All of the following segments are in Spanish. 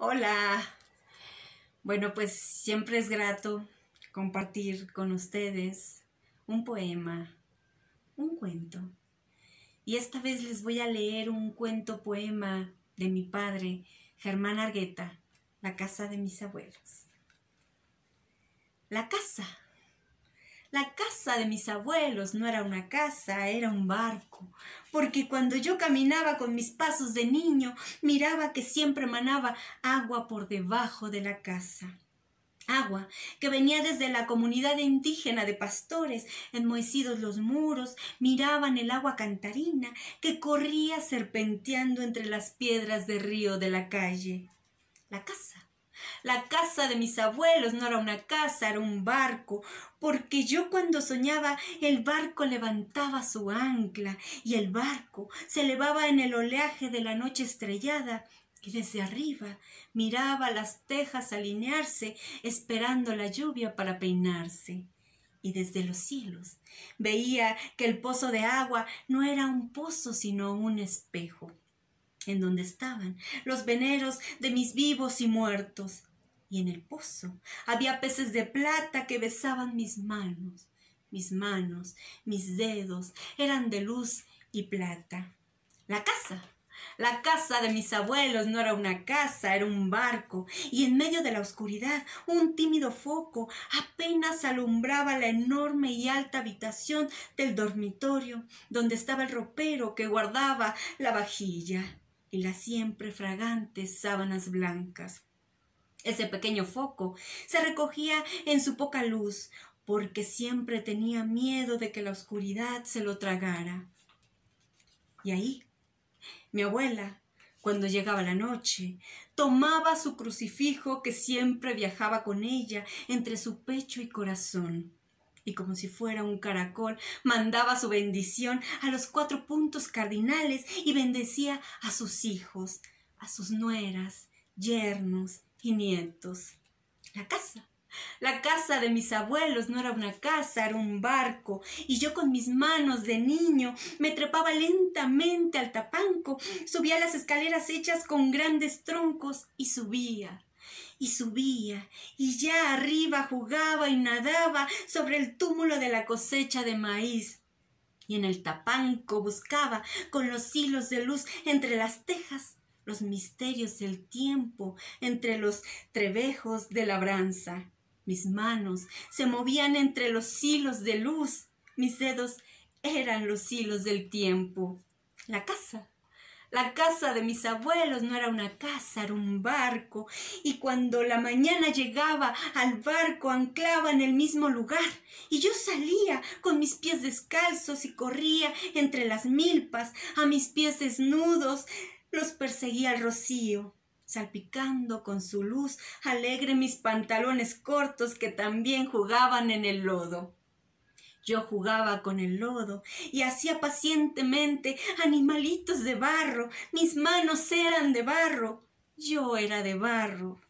Hola. Bueno, pues siempre es grato compartir con ustedes un poema, un cuento. Y esta vez les voy a leer un cuento poema de mi padre, Germán Argueta, La casa de mis abuelos. La casa. La casa de mis abuelos no era una casa, era un barco, porque cuando yo caminaba con mis pasos de niño, miraba que siempre manaba agua por debajo de la casa. Agua que venía desde la comunidad indígena de pastores, enmohecidos los muros, miraban el agua cantarina que corría serpenteando entre las piedras del río de la calle. La casa de mis abuelos no era una casa, era un barco, porque yo cuando soñaba el barco levantaba su ancla y el barco se elevaba en el oleaje de la noche estrellada y desde arriba miraba las tejas alinearse esperando la lluvia para peinarse. Y desde los cielos veía que el pozo de agua no era un pozo sino un espejo, en donde estaban los veneros de mis vivos y muertos. Y en el pozo había peces de plata que besaban mis manos. Mis dedos eran de luz y plata. La casa de mis abuelos no era una casa, era un barco, y en medio de la oscuridad un tímido foco apenas alumbraba la enorme y alta habitación del dormitorio, donde estaba el ropero que guardaba la vajilla y las siempre fragantes sábanas blancas. Ese pequeño foco se recogía en su poca luz, porque siempre tenía miedo de que la oscuridad se lo tragara. Y ahí, mi abuela, cuando llegaba la noche, tomaba su crucifijo que siempre viajaba con ella entre su pecho y corazón, y como si fuera un caracol, mandaba su bendición a los 4 puntos cardinales y bendecía a sus hijos, a sus nueras, yernos y nietos. La casa de mis abuelos no era una casa, era un barco, y yo con mis manos de niño me trepaba lentamente al tapanco, subía las escaleras hechas con grandes troncos y subía, y ya arriba jugaba y nadaba sobre el túmulo de la cosecha de maíz. Y en el tapanco buscaba con los hilos de luz entre las tejas los misterios del tiempo, entre los trebejos de labranza. Mis manos se movían entre los hilos de luz, mis dedos eran los hilos del tiempo. La casa de mis abuelos no era una casa, era un barco, y cuando la mañana llegaba al barco anclaba en el mismo lugar, y yo salía con mis pies descalzos y corría entre las milpas, a mis pies desnudos los perseguía el rocío, salpicando con su luz alegre mis pantalones cortos que también jugaban en el lodo. Yo jugaba con el lodo y hacía pacientemente animalitos de barro. Mis manos eran de barro. Yo era de barro.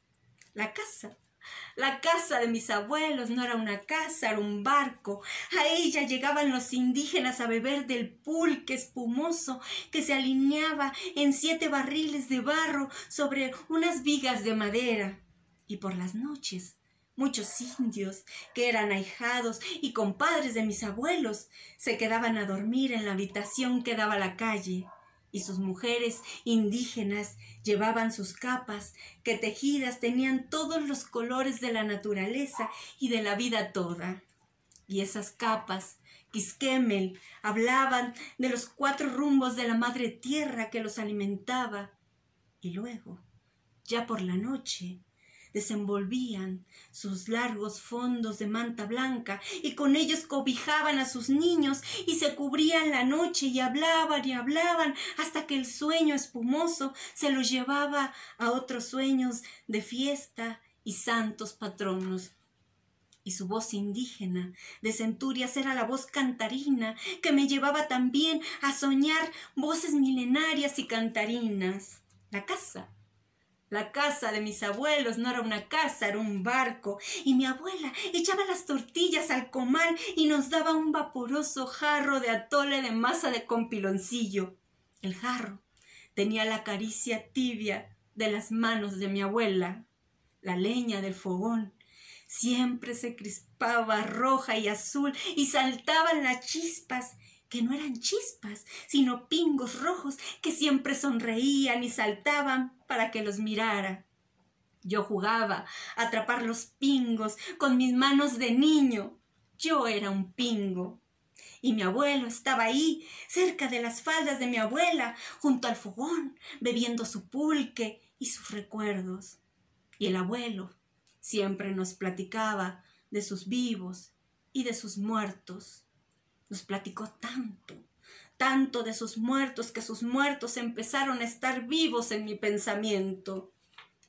La casa de mis abuelos no era una casa, era un barco. A ella llegaban los indígenas a beber del pulque espumoso que se alineaba en 7 barriles de barro sobre unas vigas de madera. Y por las noches, muchos indios, que eran ahijados y compadres de mis abuelos, se quedaban a dormir en la habitación que daba a la calle, y sus mujeres indígenas llevaban sus capas, que tejidas tenían todos los colores de la naturaleza y de la vida toda. Y esas capas, Quisquemel, hablaban de los 4 rumbos de la madre tierra que los alimentaba. Y luego, ya por la noche, desenvolvían sus largos fondos de manta blanca y con ellos cobijaban a sus niños y se cubrían la noche y hablaban hasta que el sueño espumoso se los llevaba a otros sueños de fiesta y santos patronos. Y su voz indígena de centurias era la voz cantarina que me llevaba también a soñar voces milenarias y cantarinas. La casa de mis abuelos no era una casa, era un barco, y mi abuela echaba las tortillas al comal y nos daba un vaporoso jarro de atole de masa de con piloncillo. El jarro tenía la caricia tibia de las manos de mi abuela. La leña del fogón siempre se crispaba roja y azul y saltaban las chispas, que no eran chispas, sino pingos rojos que siempre sonreían y saltaban para que los mirara. Yo jugaba a atrapar los pingos con mis manos de niño. Yo era un pingo. Y mi abuelo estaba ahí, cerca de las faldas de mi abuela, junto al fogón, bebiendo su pulque y sus recuerdos. Y el abuelo siempre nos platicaba de sus vivos y de sus muertos. Nos platicó tanto, tanto de sus muertos, que sus muertos empezaron a estar vivos en mi pensamiento.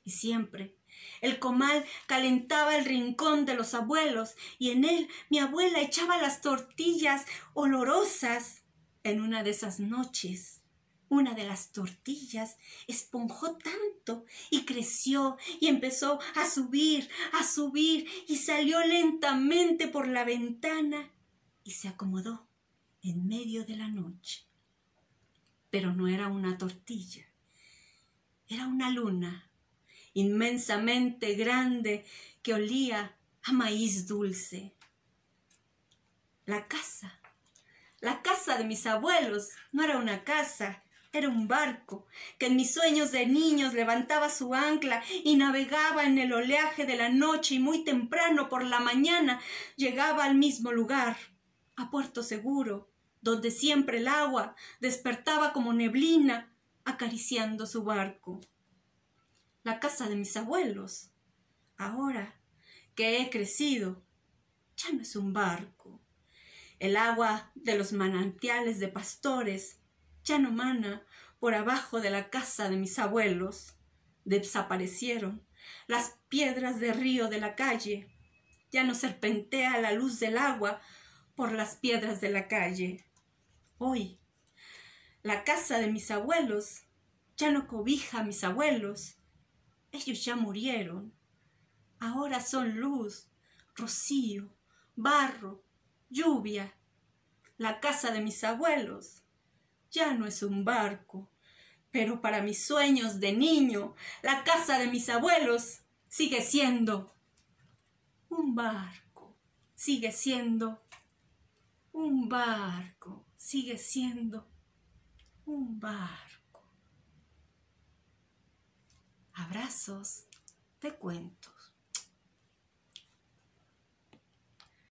Y siempre el comal calentaba el rincón de los abuelos y en él mi abuela echaba las tortillas olorosas. En una de esas noches, una de las tortillas esponjó tanto y creció y empezó a subir y salió lentamente por la ventana y se acomodó en medio de la noche. Pero no era una tortilla, era una luna inmensamente grande que olía a maíz dulce. La casa de mis abuelos no era una casa, era un barco que en mis sueños de niños levantaba su ancla y navegaba en el oleaje de la noche y muy temprano por la mañana llegaba al mismo lugar, a Puerto Seguro, donde siempre el agua despertaba como neblina acariciando su barco. La casa de mis abuelos, ahora que he crecido, ya no es un barco. El agua de los manantiales de Pastores ya no mana por abajo de la casa de mis abuelos. Desaparecieron las piedras de río de la calle. Ya no serpentea la luz del agua por las piedras de la calle. Hoy, la casa de mis abuelos ya no cobija a mis abuelos. Ellos ya murieron. Ahora son luz, rocío, barro, lluvia. La casa de mis abuelos ya no es un barco, pero para mis sueños de niño, la casa de mis abuelos sigue siendo un barco, sigue siendo un barco, sigue siendo un barco. Abrazos de cuentos.